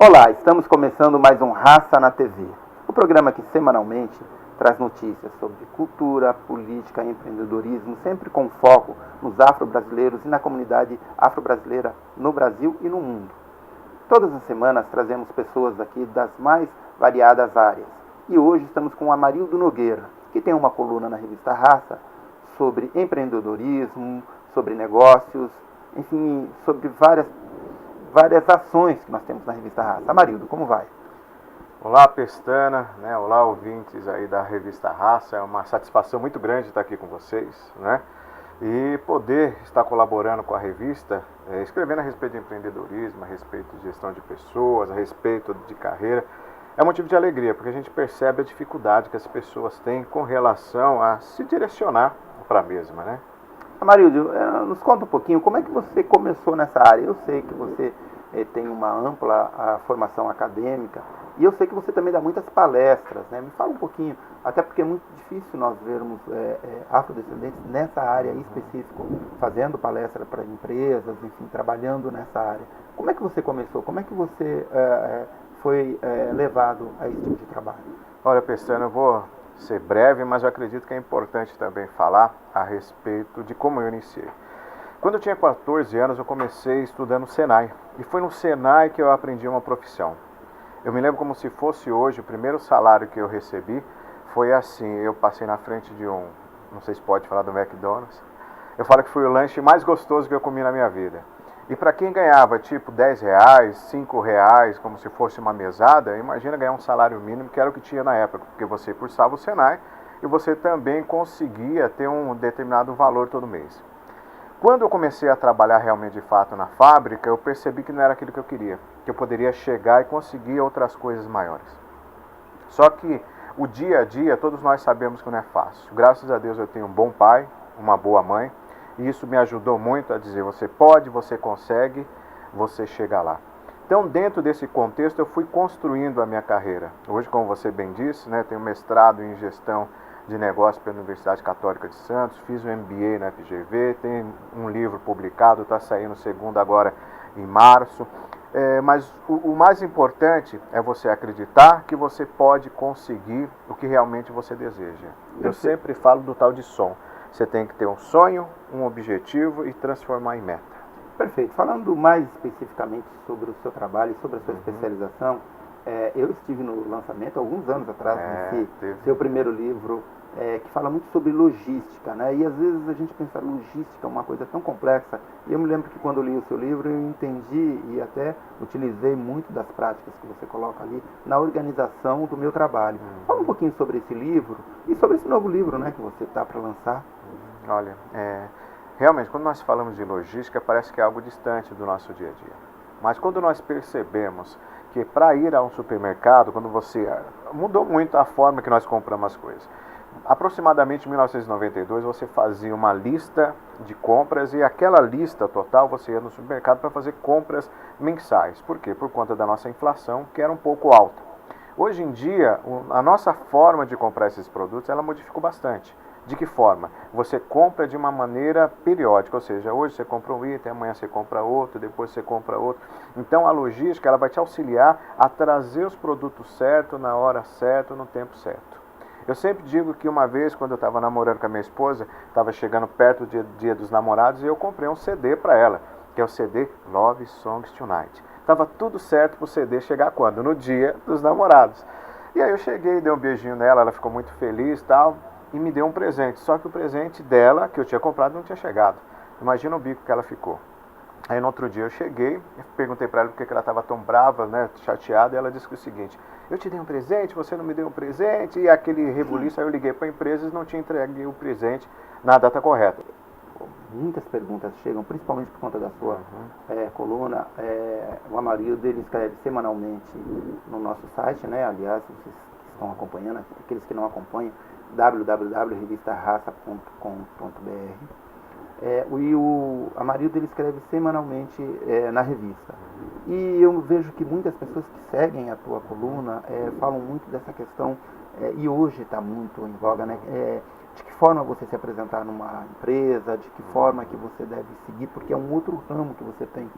Olá, estamos começando mais um Raça na TV, o programa que semanalmente traz notícias sobre cultura, política e empreendedorismo, sempre com foco nos afro-brasileiros e na comunidade afro-brasileira no Brasil e no mundo. Todas as semanas trazemos pessoas aqui das mais variadas áreas. E hoje estamos com Amarildo Nogueira, que tem uma coluna na revista Raça sobre empreendedorismo, sobre negócios, enfim, sobre várias ações que nós temos na revista Raça. Amarildo, como vai? Olá, Pestana, né? Olá, ouvintes aí da revista Raça. É uma satisfação muito grande estar aqui com vocês, né? E poder estar colaborando com a revista, escrevendo a respeito de empreendedorismo, a respeito de gestão de pessoas, a respeito de carreira, é motivo de alegria, porque a gente percebe a dificuldade que as pessoas têm com relação a se direcionar para a mesma, né? Amarildo, nos conta um pouquinho como é que você começou nessa área. Eu sei que você tem uma ampla formação acadêmica e eu sei que você também dá muitas palestras, né? Me fala um pouquinho, até porque é muito difícil nós vermos afrodescendentes nessa área específica, fazendo palestra para empresas, enfim, trabalhando nessa área. Como é que você começou? Como é que você foi levado a esse tipo de trabalho? Olha, Pestana, eu vou ser breve, mas eu acredito que é importante também falar a respeito de como eu iniciei. Quando eu tinha 14 anos, eu comecei estudando no Senai. E foi no Senai que eu aprendi uma profissão. Eu me lembro como se fosse hoje, o primeiro salário que eu recebi foi assim, eu passei na frente de não sei se pode falar do McDonald's, eu falo que foi o lanche mais gostoso que eu comi na minha vida. E para quem ganhava tipo 10 reais, 5 reais, como se fosse uma mesada, imagina ganhar um salário mínimo, que era o que tinha na época, porque você cursava o Senai e você também conseguia ter um determinado valor todo mês. Quando eu comecei a trabalhar realmente de fato na fábrica, eu percebi que não era aquilo que eu queria, que eu poderia chegar e conseguir outras coisas maiores. Só que o dia a dia, todos nós sabemos que não é fácil. Graças a Deus eu tenho um bom pai, uma boa mãe, e isso me ajudou muito a dizer, você pode, você consegue, você chega lá. Então, dentro desse contexto, eu fui construindo a minha carreira. Hoje, como você bem disse, né, tenho mestrado em gestão de negócios pela Universidade Católica de Santos, fiz um MBA na FGV, tenho um livro publicado, está saindo o segundo agora em março. Mas o mais importante é você acreditar que você pode conseguir o que realmente você deseja. Eu sempre falo do tal de som. Você tem que ter um sonho, um objetivo e transformar em meta. Perfeito. Falando mais especificamente sobre o seu trabalho e sobre a sua especialização, eu estive no lançamento, alguns anos atrás, desse seu primeiro livro, que fala muito sobre logística, né? E às vezes a gente pensa logística, uma coisa tão complexa. E eu me lembro que quando eu li o seu livro, eu entendi e até utilizei muito das práticas que você coloca ali na organização do meu trabalho. Fala um pouquinho sobre esse livro e sobre esse novo livro, né, que você está para lançar. Olha, realmente, quando nós falamos de logística, parece que é algo distante do nosso dia a dia. Mas quando nós percebemos que para ir a um supermercado, quando você mudou muito a forma que nós compramos as coisas. Aproximadamente em 1992 você fazia uma lista de compras e aquela lista total você ia no supermercado para fazer compras mensais. Por quê? Por conta da nossa inflação, que era um pouco alta. Hoje em dia, a nossa forma de comprar esses produtos, ela modificou bastante. De que forma? Você compra de uma maneira periódica, ou seja, hoje você compra um item, amanhã você compra outro, depois você compra outro. Então a logística ela vai te auxiliar a trazer os produtos certos, na hora certa, no tempo certo. Eu sempre digo que uma vez, quando eu estava namorando com a minha esposa, estava chegando perto do dia dos namorados e eu comprei um CD para ela, que é o CD Love Songs Tonight. Estava tudo certo para o CD chegar quando? No dia dos namorados. E aí eu cheguei, dei um beijinho nela, ela ficou muito feliz e tal, e me deu um presente. Só que o presente dela, que eu tinha comprado, não tinha chegado. Imagina o bico que ela ficou. Aí no outro dia eu cheguei, perguntei para ela por que ela estava tão brava, né, chateada, e ela disse o seguinte: eu te dei um presente, você não me deu um presente, e aquele rebuliço. Aí eu liguei para a empresa e não tinha entregue o presente na data correta. Muitas perguntas chegam, principalmente por conta da sua coluna. O Amarildo dele escreve semanalmente no nosso site, né? Aliás, vocês que estão acompanhando, aqueles que não acompanham, www.revistarraça.com.br. E o Amarildo ele escreve semanalmente na revista. E eu vejo que muitas pessoas que seguem a tua coluna falam muito dessa questão, e hoje está muito em voga, né? De que forma você se apresentar numa empresa, de que forma que você deve seguir, porque é um outro ramo que você tem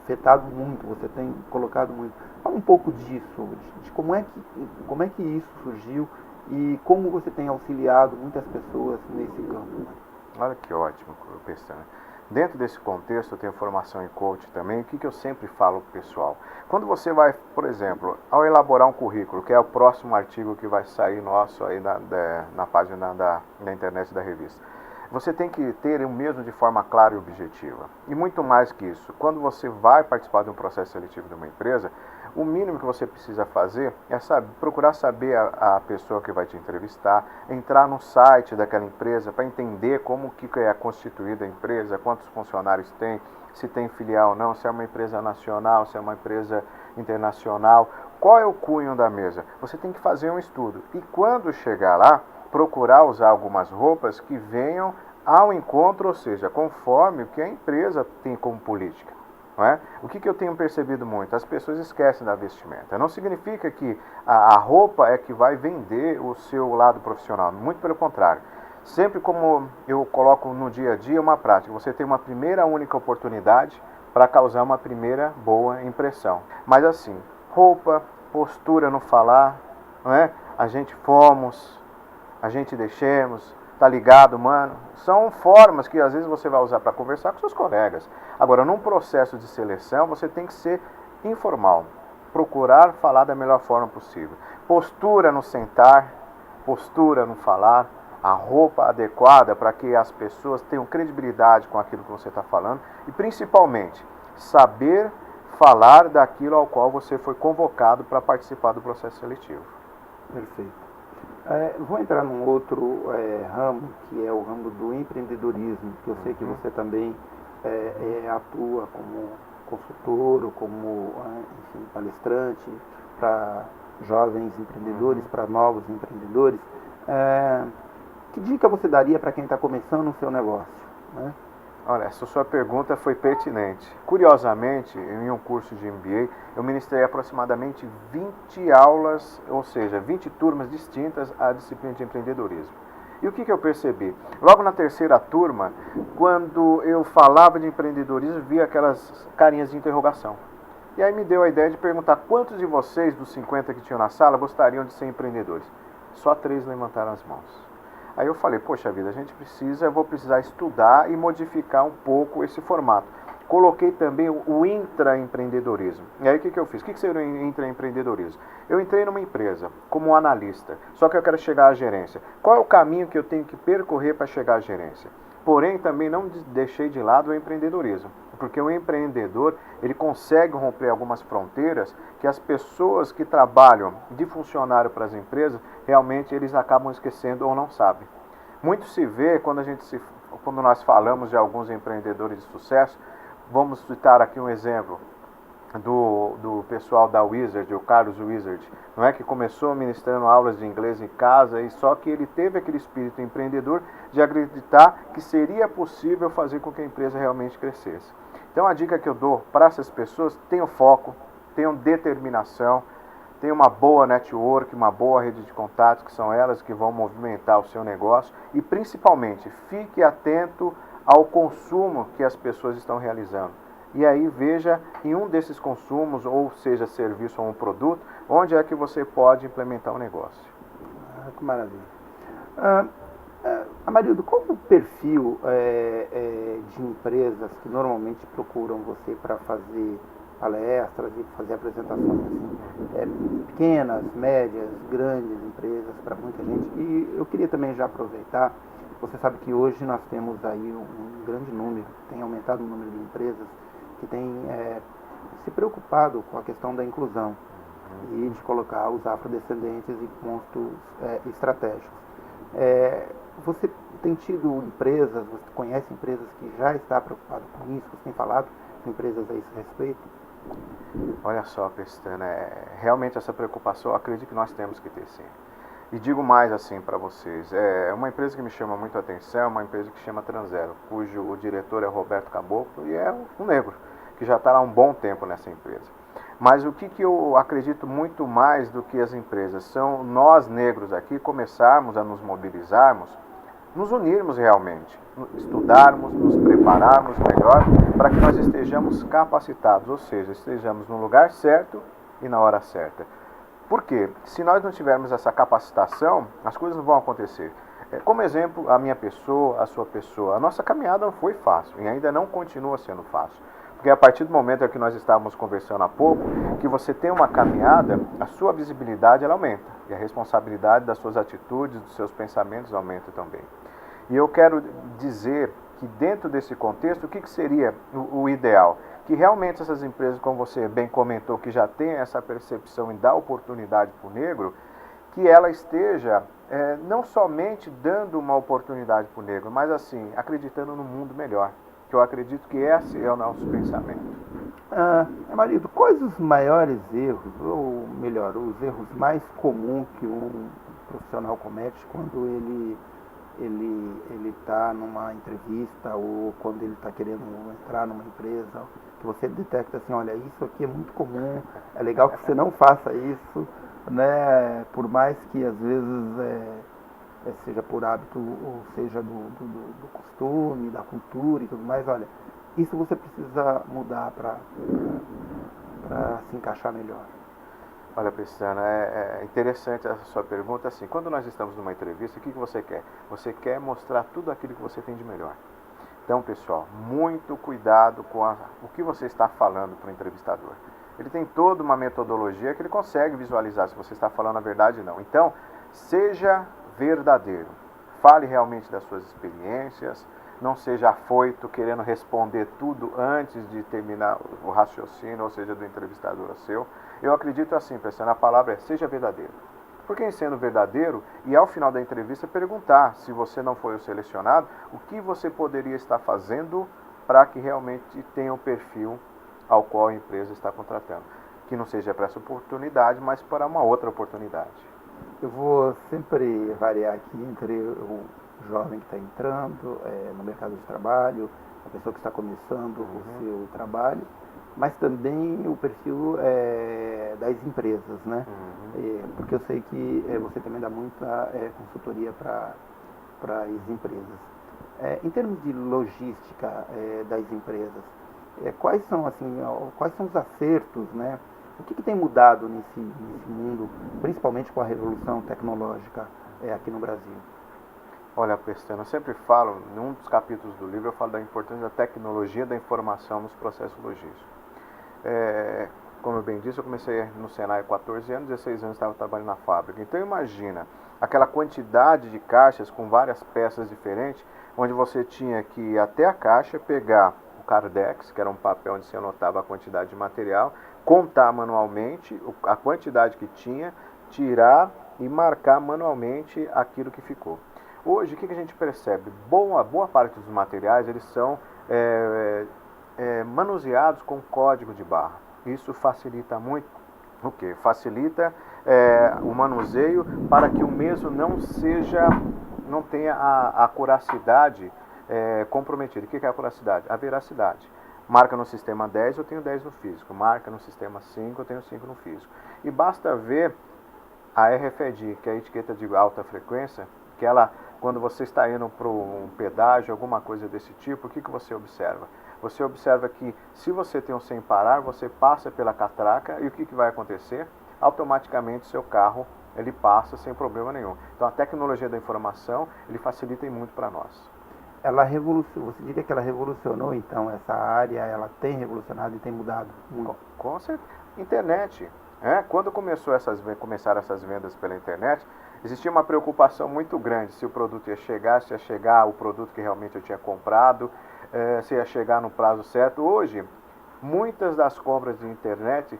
afetado muito, você tem colocado muito. Fala um pouco disso, de como é que isso surgiu e como você tem auxiliado muitas pessoas nesse campo. Olha que ótimo, Pestana. Dentro desse contexto, eu tenho formação em coach também. O que eu sempre falo para o pessoal? Quando você vai, por exemplo, ao elaborar um currículo, que é o próximo artigo que vai sair nosso aí na página da internet da revista, você tem que ter o mesmo de forma clara e objetiva. E muito mais que isso, quando você vai participar de um processo seletivo de uma empresa, o mínimo que você precisa fazer é procurar saber a pessoa que vai te entrevistar, entrar no site daquela empresa para entender como que é constituída a empresa, quantos funcionários tem, se tem filial ou não, se é uma empresa nacional, se é uma empresa internacional, qual é o cunho da mesa. Você tem que fazer um estudo e quando chegar lá, procurar usar algumas roupas que venham ao encontro, ou seja, conforme o que a empresa tem como política. Não é? O que eu tenho percebido muito? As pessoas esquecem da vestimenta. Não significa que a roupa é que vai vender o seu lado profissional. Muito pelo contrário. Sempre como eu coloco no dia a dia uma prática, você tem uma primeira única oportunidade para causar uma primeira boa impressão. Mas assim, roupa, postura no falar, não é? A gente fomos, a gente deixemos, tá ligado, mano? São formas que às vezes você vai usar para conversar com seus colegas. Agora, num processo de seleção, você tem que ser informal. Procurar falar da melhor forma possível. Postura no sentar, postura no falar, a roupa adequada para que as pessoas tenham credibilidade com aquilo que você está falando e, principalmente, saber falar daquilo ao qual você foi convocado para participar do processo seletivo. Perfeito. Vou entrar num outro ramo, que é o ramo do empreendedorismo, que eu sei que você também atua como consultor ou como enfim, palestrante para jovens empreendedores, para novos empreendedores. Que dica você daria para quem está começando o seu negócio? Né? Olha, essa sua pergunta foi pertinente. Curiosamente, em um curso de MBA, eu ministrei aproximadamente 20 aulas, ou seja, 20 turmas distintas à disciplina de empreendedorismo. E o que eu percebi? Logo na terceira turma, quando eu falava de empreendedorismo, via aquelas carinhas de interrogação. E aí me deu a ideia de perguntar quantos de vocês, dos 50 que tinham na sala, gostariam de ser empreendedores? Só 3 levantaram as mãos. Aí eu falei, poxa vida, eu vou precisar estudar e modificar um pouco esse formato. Coloquei também o intraempreendedorismo. E aí o que eu fiz? O que seria o intraempreendedorismo? Eu entrei numa empresa como analista, só que eu quero chegar à gerência. Qual é o caminho que eu tenho que percorrer para chegar à gerência? Porém, também não deixei de lado o empreendedorismo, porque o empreendedor, ele consegue romper algumas fronteiras que as pessoas que trabalham de funcionário para as empresas, realmente eles acabam esquecendo ou não sabem. Muito se vê quando nós falamos de alguns empreendedores de sucesso, vamos citar aqui um exemplo do pessoal da Wizard, o Carlos Wizard, não é, que começou ministrando aulas de inglês em casa, e só que ele teve aquele espírito empreendedor de acreditar que seria possível fazer com que a empresa realmente crescesse. Então a dica que eu dou para essas pessoas: tenham foco, tenham determinação, tenham uma boa network, uma boa rede de contatos, que são elas que vão movimentar o seu negócio, e principalmente fique atento ao consumo que as pessoas estão realizando. E aí veja em um desses consumos, ou seja, serviço ou um produto, onde é que você pode implementar um negócio. Que maravilha. Amarildo, qual é o perfil de empresas que normalmente procuram você para fazer palestras e fazer apresentações? Assim? Pequenas, médias, grandes empresas, para muita gente. E eu queria também já aproveitar, você sabe que hoje nós temos aí um grande número, tem aumentado o número de empresas que têm se preocupado com a questão da inclusão e de colocar os afrodescendentes em pontos estratégicos. Você tem tido empresas, você conhece empresas que já estão preocupadas com isso, você tem falado com empresas a esse respeito? Olha só, Pestana, realmente essa preocupação eu acredito que nós temos que ter, sim. E digo mais assim para vocês, é uma empresa que me chama muito a atenção, uma empresa que chama Tranzero, cujo o diretor é Roberto Caboclo e é um negro, que já está há um bom tempo nessa empresa. Mas o que eu acredito muito mais do que as empresas, são nós negros aqui começarmos a nos mobilizarmos nos unirmos realmente, estudarmos, nos prepararmos melhor para que nós estejamos capacitados, ou seja, estejamos no lugar certo e na hora certa. Por quê? Se nós não tivermos essa capacitação, as coisas não vão acontecer. Como exemplo, a minha pessoa, a sua pessoa, a nossa caminhada não foi fácil e ainda não continua sendo fácil. Porque a partir do momento que nós estávamos conversando há pouco, que você tem uma caminhada, a sua visibilidade ela aumenta. E a responsabilidade das suas atitudes, dos seus pensamentos aumenta também. E eu quero dizer que dentro desse contexto, o que seria o ideal? Que realmente essas empresas, como você bem comentou, que já tem essa percepção em dar oportunidade para o negro, que ela esteja não somente dando uma oportunidade para o negro, mas assim, acreditando no mundo melhor. Que eu acredito que esse é o nosso pensamento. Marido, quais os maiores erros, ou melhor, os erros mais comuns que um profissional comete quando ele está numa entrevista ou quando ele está querendo entrar numa empresa, que você detecta assim, olha, isso aqui é muito comum, é legal que você não faça isso, né? Por mais que às vezes seja por hábito ou seja do costume, da cultura e tudo mais, olha, isso você precisa mudar para se encaixar melhor. Olha, Cristiana, é interessante essa sua pergunta. Assim, quando nós estamos numa entrevista, o que você quer? Você quer mostrar tudo aquilo que você tem de melhor. Então, pessoal, muito cuidado com o que você está falando para o entrevistador. Ele tem toda uma metodologia que ele consegue visualizar se você está falando a verdade ou não. Então, seja verdadeiro. Fale realmente das suas experiências. Não seja afoito, querendo responder tudo antes de terminar o raciocínio, ou seja, do entrevistador seu. Eu acredito assim, pessoal, a palavra é seja verdadeiro. Porque em sendo verdadeiro, e ao final da entrevista perguntar, se você não foi o selecionado, o que você poderia estar fazendo para que realmente tenha o perfil ao qual a empresa está contratando. Que não seja para essa oportunidade, mas para uma outra oportunidade. Eu vou sempre variar aqui entre o jovem que está entrando no mercado de trabalho, a pessoa que está começando o seu trabalho, mas também o perfil das empresas, né? Porque eu sei que você também dá muita consultoria para as empresas. Em termos de logística das empresas, quais são os acertos, né? O que tem mudado nesse mundo, principalmente com a revolução tecnológica aqui no Brasil? Olha, Cristiano, eu sempre falo, num dos capítulos do livro, eu falo da importância da tecnologia da informação nos processos logísticos. Como eu bem disse, eu comecei no Senai há 14 anos, 16 anos estava trabalhando na fábrica. Então imagina, aquela quantidade de caixas com várias peças diferentes, onde você tinha que ir até a caixa, pegar o Cardex, que era um papel onde você anotava a quantidade de material, contar manualmente a quantidade que tinha, tirar e marcar manualmente aquilo que ficou. Hoje, o que a gente percebe? Boa parte dos materiais, eles são manuseados com código de barra. Isso facilita muito o quê? Facilita o manuseio para que o mesmo não tenha a acuracidade comprometida. O que é a acuracidade? A veracidade. Marca no sistema 10, eu tenho 10 no físico. Marca no sistema 5, eu tenho 5 no físico. E basta ver a RFID, que é a etiqueta de alta frequência, que ela, quando você está indo para um pedágio, alguma coisa desse tipo, o que você observa? Você observa que se você tem um sem parar, você passa pela catraca e o que vai acontecer? Automaticamente seu carro ele passa sem problema nenhum. Então a tecnologia da informação ele facilita muito para nós. Você diria que ela revolucionou então essa área, ela tem revolucionado e tem mudado muito? Com certeza. Internet. Quando começaram essas vendas pela internet, existia uma preocupação muito grande se o produto se ia chegar o produto que realmente eu tinha comprado, se ia chegar no prazo certo. Hoje, muitas das compras de internet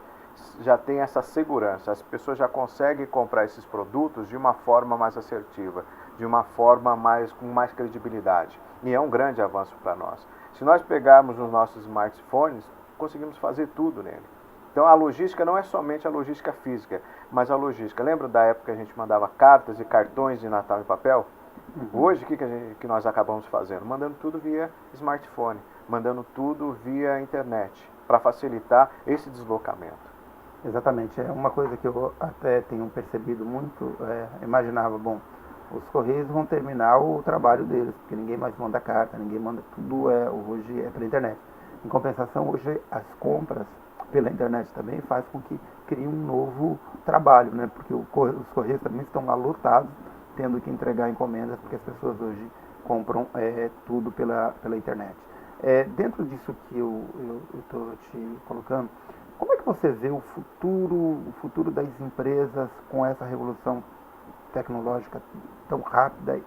já tem essa segurança. As pessoas já conseguem comprar esses produtos de uma forma mais assertiva, de uma forma com mais credibilidade. E é um grande avanço para nós. Se nós pegarmos os nossos smartphones, conseguimos fazer tudo nele. Então a logística não é somente a logística física, mas a logística. Lembra da época que a gente mandava cartas e cartões de Natal em papel? Hoje, o que nós acabamos fazendo? Mandando tudo via smartphone, mandando tudo via internet, para facilitar esse deslocamento. Exatamente, é uma coisa que eu até tenho percebido muito, imaginava, Os Correios vão terminar o trabalho deles, porque ninguém mais manda carta, ninguém manda, tudo hoje é pela internet. Em compensação, hoje as compras pela internet também faz com que crie um novo trabalho, né? Porque os Correios também estão lá lotados, tendo que entregar encomendas, porque as pessoas hoje compram tudo pela internet. Dentro disso que eu estou te colocando, como é que você vê o futuro das empresas com essa revolução tecnológica tão rápida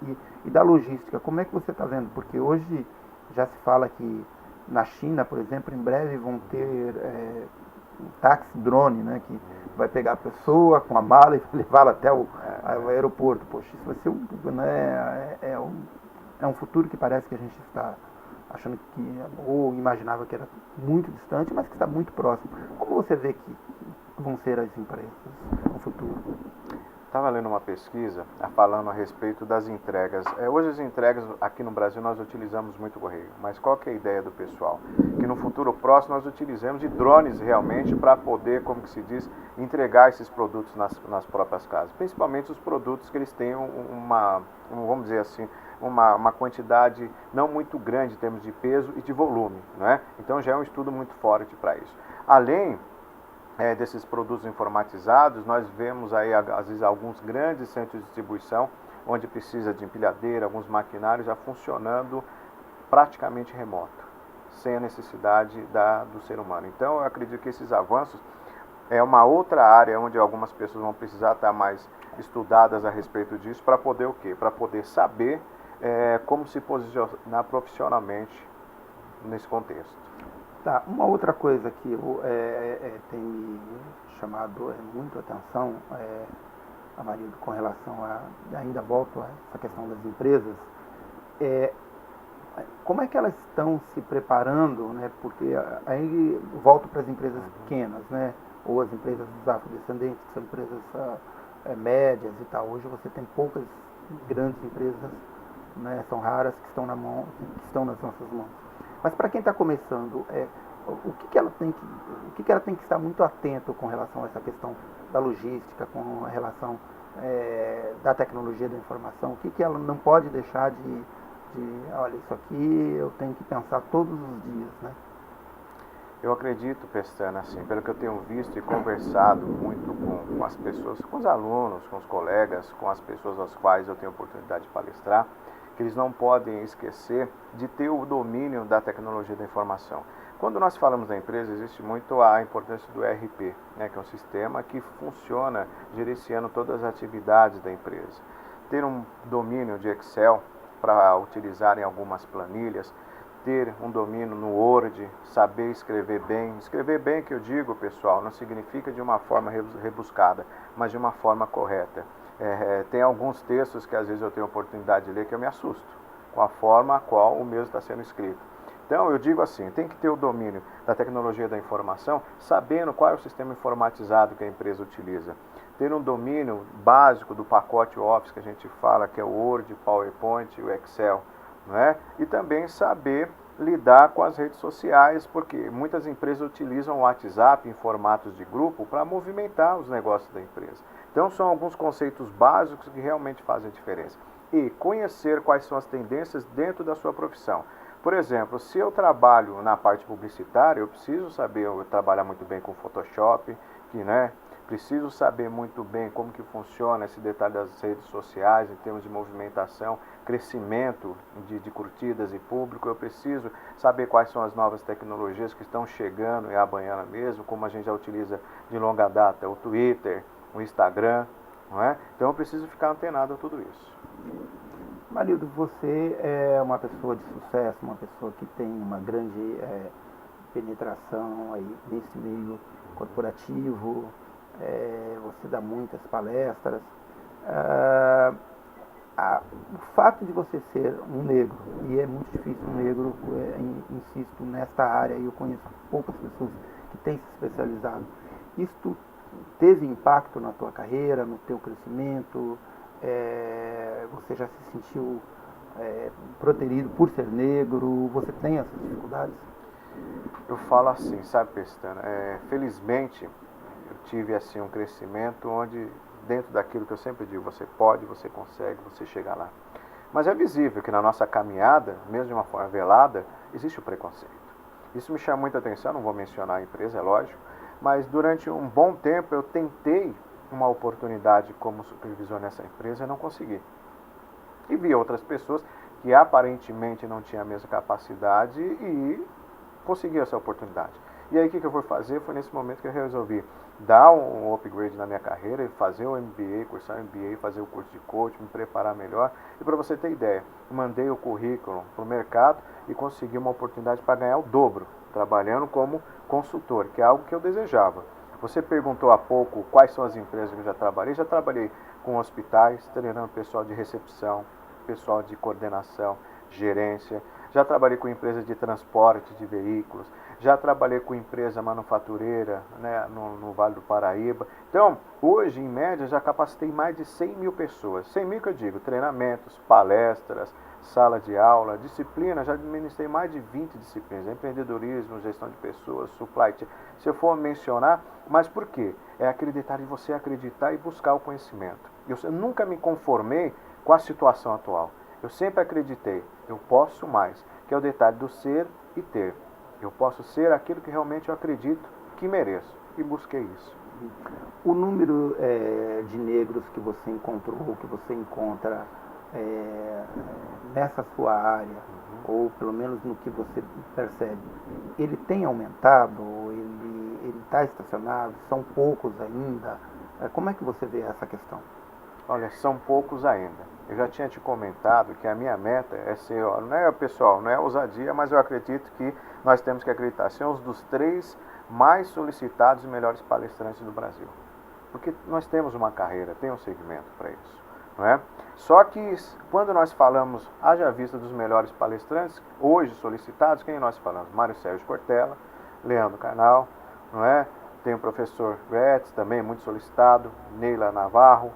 e da logística? Como é que você está vendo? Porque hoje já se fala que na China, por exemplo, em breve vão ter um táxi drone, né, que vai pegar a pessoa com a mala e levá-la até o aeroporto. Poxa, isso vai ser um futuro que parece que a gente está achando que, ou imaginava que era muito distante, mas que está muito próximo. Como você vê que vão ser as empresas no futuro? Estava lendo uma pesquisa falando a respeito das entregas. Hoje as entregas aqui no Brasil nós utilizamos muito o correio, mas qual que é a ideia do pessoal? Que no futuro próximo nós utilizemos de drones realmente para poder, como que se diz, entregar esses produtos nas próprias casas. Principalmente os produtos que eles têm vamos dizer assim, uma quantidade não muito grande em termos de peso e de volume, né? Então já é um estudo muito forte para isso. Além desses produtos informatizados, nós vemos aí às vezes alguns grandes centros de distribuição onde precisa de empilhadeira, alguns maquinários já funcionando praticamente remoto, sem a necessidade do ser humano. Então eu acredito que esses avanços é uma outra área onde algumas pessoas vão precisar estar mais estudadas a respeito disso para poder o quê? Para poder saber como se posicionar profissionalmente nesse contexto. Tá, uma outra coisa que tem me chamado muito a atenção, Amarildo, com relação ainda volto a essa questão das empresas, como é que elas estão se preparando, né? Porque aí volto para as empresas pequenas, né? Ou as empresas dos afrodescendentes, que são empresas médias e tal. Hoje você tem poucas grandes empresas, né? São raras que estão nas nossas mãos. Mas para quem está começando, o que ela tem que estar muito atento com relação a essa questão da logística, com a relação da tecnologia da informação? O que ela não pode deixar olha, isso aqui eu tenho que pensar todos os dias, né? Eu acredito, Pestana, assim, pelo que eu tenho visto e conversado muito com as pessoas, com os alunos, com os colegas, com as pessoas às quais eu tenho oportunidade de palestrar, que eles não podem esquecer de ter o domínio da tecnologia da informação. Quando nós falamos da empresa, existe muito a importância do ERP, né, que é um sistema que funciona gerenciando todas as atividades da empresa. Ter um domínio de Excel para utilizar em algumas planilhas, ter um domínio no Word, saber escrever bem. Escrever bem, que eu digo, pessoal, não significa de uma forma rebuscada, mas de uma forma correta. Tem alguns textos que às vezes eu tenho a oportunidade de ler que eu me assusto com a forma a qual o mesmo está sendo escrito. Então eu digo assim, tem que ter o domínio da tecnologia da informação, sabendo qual é o sistema informatizado que a empresa utiliza. Ter um domínio básico do pacote Office que a gente fala, que é o Word, o PowerPoint e o Excel. Não é? E também saber lidar com as redes sociais, porque muitas empresas utilizam o WhatsApp em formatos de grupo para movimentar os negócios da empresa. Então são alguns conceitos básicos que realmente fazem a diferença. E conhecer quais são as tendências dentro da sua profissão. Por exemplo, se eu trabalho na parte publicitária, eu preciso saber trabalhar muito bem com Photoshop, preciso saber muito bem como que funciona esse detalhe das redes sociais em termos de movimentação, crescimento de curtidas e público. Eu preciso saber quais são as novas tecnologias que estão chegando e abanhando mesmo, como a gente já utiliza de longa data, o Twitter, o Instagram, não é? Então eu preciso ficar antenado a tudo isso. Marildo, você é uma pessoa de sucesso, uma pessoa que tem uma grande penetração aí nesse meio corporativo, você dá muitas palestras. O fato de você ser um negro, e é muito difícil um negro, insisto, nesta área, e eu conheço poucas pessoas que têm se especializado, isto teve impacto na tua carreira, no teu crescimento? Você já se sentiu protegido por ser negro? Você tem essas dificuldades? Eu falo assim, sabe, Pestana, felizmente eu tive assim um crescimento onde dentro daquilo que eu sempre digo, você pode, você consegue, você chega lá. Mas é visível que na nossa caminhada, mesmo de uma forma velada, existe o preconceito. Isso me chama muita atenção, não vou mencionar a empresa, é lógico, mas durante um bom tempo eu tentei uma oportunidade como supervisor nessa empresa e não consegui. E vi outras pessoas que aparentemente não tinham a mesma capacidade e conseguiram essa oportunidade. E aí o que eu fui fazer? Foi nesse momento que eu resolvi dar um upgrade na minha carreira, fazer o MBA, cursar o MBA, fazer o curso de coach, me preparar melhor. E para você ter ideia, mandei o currículo para o mercado e consegui uma oportunidade para ganhar o dobro, trabalhando como consultor, que é algo que eu desejava. Você perguntou há pouco quais são as empresas que eu já trabalhei com hospitais, treinando pessoal de recepção, pessoal de coordenação, gerência, já trabalhei com empresas de transporte de veículos, já trabalhei com empresa manufatureira, né, no Vale do Paraíba. Então, hoje, em média, já capacitei mais de 100 mil pessoas. 100 mil que eu digo, treinamentos, palestras, sala de aula, disciplina, já administrei mais de 20 disciplinas, empreendedorismo, gestão de pessoas, supply chain. Se eu for mencionar, mas por quê? É aquele detalhe de você acreditar e buscar o conhecimento. Eu nunca me conformei com a situação atual. Eu sempre acreditei, eu posso mais, que é o detalhe do ser e ter. Eu posso ser aquilo que realmente eu acredito que mereço. E busquei isso. O número de negros que você encontrou, que você encontra nessa sua área, ou pelo menos no que você percebe, ele tem aumentado? Ele está estacionado? São poucos ainda? Como é que você vê essa questão? Olha, são poucos ainda. Eu já tinha te comentado que a minha meta é ser, ó, não é pessoal, não é ousadia, mas eu acredito que nós temos que acreditar, ser um dos 3 mais solicitados e melhores palestrantes do Brasil. Porque nós temos uma carreira, tem um segmento para isso, não é? Só que quando nós falamos, haja vista dos melhores palestrantes, hoje solicitados, quem nós falamos? Mário Sérgio Cortella, Leandro Carnal, não é? Tem o professor Gretz, também muito solicitado, Neila Navarro,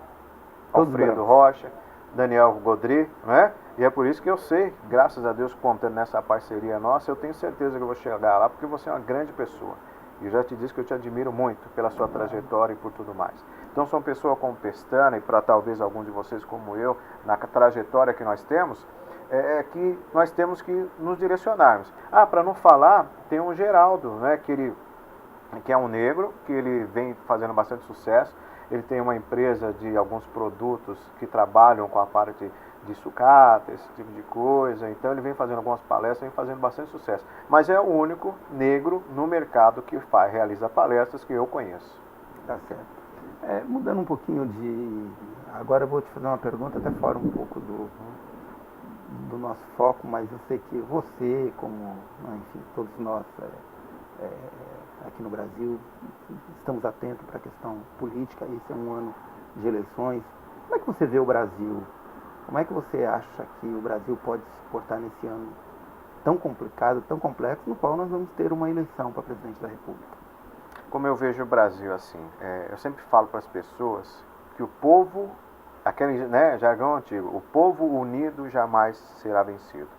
Alfredo Rocha, Daniel Godry, né? E é por isso que eu sei, graças a Deus, contando nessa parceria nossa, eu tenho certeza que eu vou chegar lá, porque você é uma grande pessoa. E eu já te disse que eu te admiro muito pela sua trajetória e por tudo mais. Então, sou uma pessoa como Pestana, e para talvez algum de vocês como eu, na trajetória que nós temos, é que nós temos que nos direcionarmos. Ah, para não falar, tem um Geraldo, né? Que é um negro, que ele vem fazendo bastante sucesso. Ele tem uma empresa de alguns produtos que trabalham com a parte de sucata, esse tipo de coisa. Então ele vem fazendo algumas palestras, vem fazendo bastante sucesso. Mas é o único negro no mercado que realiza palestras que eu conheço. Tá certo. Mudando um pouquinho de... Agora eu vou te fazer uma pergunta até fora um pouco do nosso foco, mas eu sei que você, como, enfim, todos nós aqui no Brasil, estamos atentos para a questão política. Esse é um ano de eleições. Como é que você vê o Brasil? Como é que você acha que o Brasil pode se portar nesse ano tão complicado, tão complexo, no qual nós vamos ter uma eleição para presidente da República? Como eu vejo o Brasil, assim, eu sempre falo para as pessoas que o povo, aquele, né, jargão antigo, o povo unido jamais será vencido.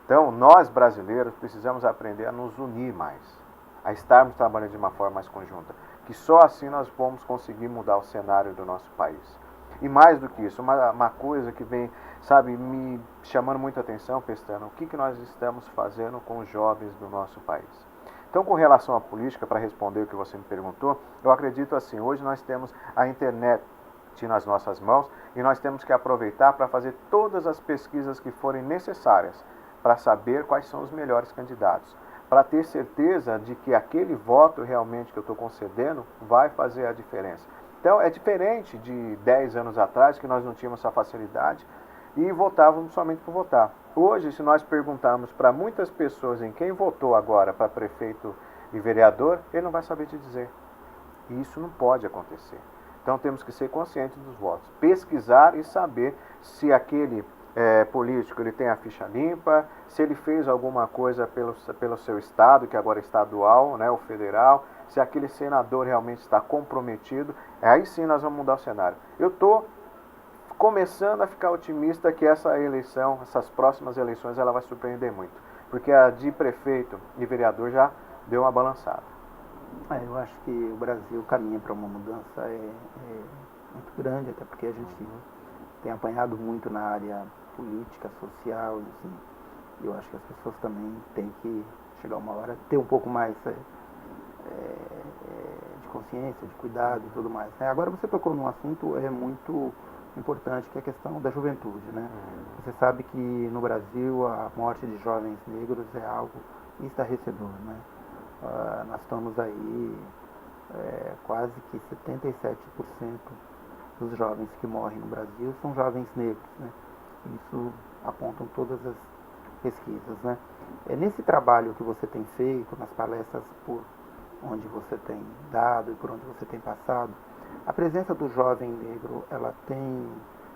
Então, nós brasileiros precisamos aprender a nos unir mais, a estarmos trabalhando de uma forma mais conjunta, que só assim nós vamos conseguir mudar o cenário do nosso país. E mais do que isso, uma coisa que vem, sabe, me chamando muita atenção, Pestana, o que nós estamos fazendo com os jovens do nosso país. Então, com relação à política, para responder o que você me perguntou, eu acredito assim, hoje nós temos a internet nas nossas mãos e nós temos que aproveitar para fazer todas as pesquisas que forem necessárias para saber quais são os melhores candidatos, para ter certeza de que aquele voto realmente que eu estou concedendo vai fazer a diferença. Então, é diferente de 10 anos atrás, que nós não tínhamos essa facilidade e votávamos somente por votar. Hoje, se nós perguntarmos para muitas pessoas em quem votou agora para prefeito e vereador, ele não vai saber te dizer. E isso não pode acontecer. Então, temos que ser conscientes dos votos. Pesquisar e saber se aquele político ele tem a ficha limpa, se ele fez alguma coisa pelo seu estado, que agora é estadual, né, o federal, se aquele senador realmente está comprometido, aí sim nós vamos mudar o cenário. Eu estou começando a ficar otimista que essa eleição, essas próximas eleições, ela vai surpreender muito, porque a de prefeito e vereador já deu uma balançada. Eu acho que o Brasil caminha para uma mudança muito grande, até porque a gente tem apanhado muito na área política, social, assim. Eu acho que as pessoas também têm que chegar uma hora ter um pouco mais de consciência, de cuidado e tudo mais, né? Agora você tocou num assunto muito importante, que é a questão da juventude, né? Você sabe que no Brasil a morte de jovens negros é algo estarrecedor, né? Nós estamos aí quase que 77% dos jovens que morrem no Brasil são jovens negros, né? Isso apontam todas as pesquisas, né? É nesse trabalho que você tem feito, nas palestras por onde você tem dado e por onde você tem passado, a presença do jovem negro,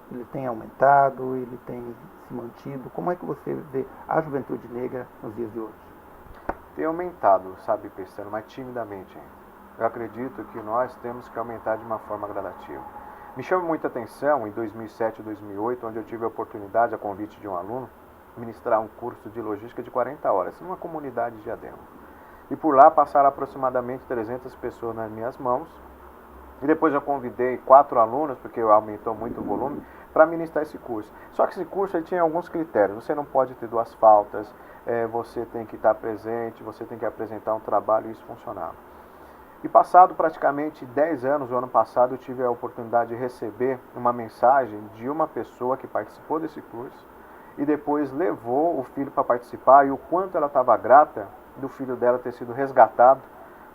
ele tem aumentado, ele tem se mantido? Como é que você vê a juventude negra nos dias de hoje? Tem aumentado, sabe, Pestano, mas timidamente ainda. Eu acredito que nós temos que aumentar de uma forma gradativa. Me chama muita atenção, em 2007 e 2008, onde eu tive a oportunidade, a convite de um aluno, ministrar um curso de logística de 40 horas, numa comunidade de Diadema. E por lá passaram aproximadamente 300 pessoas nas minhas mãos. E depois eu convidei 4 alunos, porque aumentou muito o volume, para ministrar esse curso. Só que esse curso ele tinha alguns critérios. Você não pode ter 2 faltas, você tem que estar presente, você tem que apresentar um trabalho, e isso funcionava. E passado praticamente 10 anos, o ano passado, eu tive a oportunidade de receber uma mensagem de uma pessoa que participou desse curso e depois levou o filho para participar, e o quanto ela estava grata do filho dela ter sido resgatado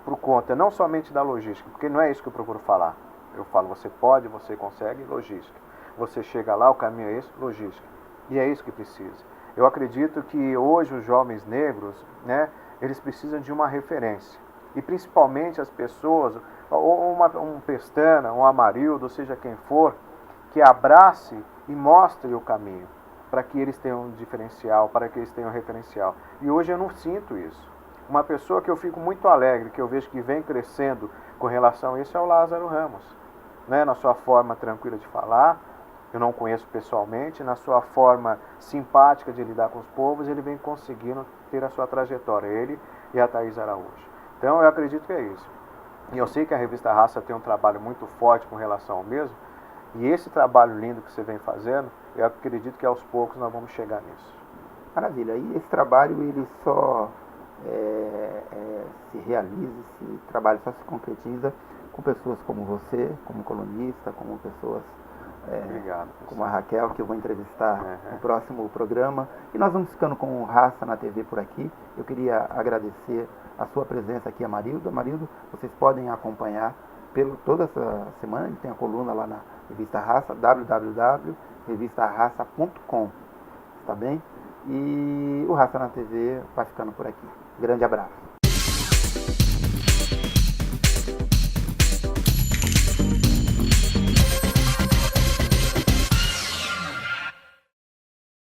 por conta não somente da logística, porque não é isso que eu procuro falar. Eu falo, você pode, você consegue, logística. Você chega lá, o caminho é esse, logística. E é isso que precisa. Eu acredito que hoje os jovens negros, né, eles precisam de uma referência. E principalmente as pessoas, ou um Pestana, um Amarildo, seja quem for, que abrace e mostre o caminho, para que eles tenham um diferencial, para que eles tenham um referencial. E hoje eu não sinto isso. Uma pessoa que eu fico muito alegre, que eu vejo que vem crescendo com relação a isso, é o Lázaro Ramos. Né? Na sua forma tranquila de falar, eu não conheço pessoalmente, na sua forma simpática de lidar com os povos, ele vem conseguindo ter a sua trajetória, ele e a Thaís Araújo. Então eu acredito que é isso. E eu sei que a revista Raça tem um trabalho muito forte com relação ao mesmo, e esse trabalho lindo que você vem fazendo, eu acredito que aos poucos nós vamos chegar nisso. Maravilha. E esse trabalho, ele só se realiza, esse trabalho só se concretiza com pessoas como você, como colunista, como pessoas Obrigado, como a Raquel, que eu vou entrevistar no próximo programa. E nós vamos ficando com Raça na TV por aqui. Eu queria agradecer a sua presença aqui, Amarildo. Amarildo, vocês podem acompanhar toda essa semana, ele tem a coluna lá na Revista Raça, www.revistarraça.com, tá bem? E o Raça na TV vai ficando por aqui. Grande abraço.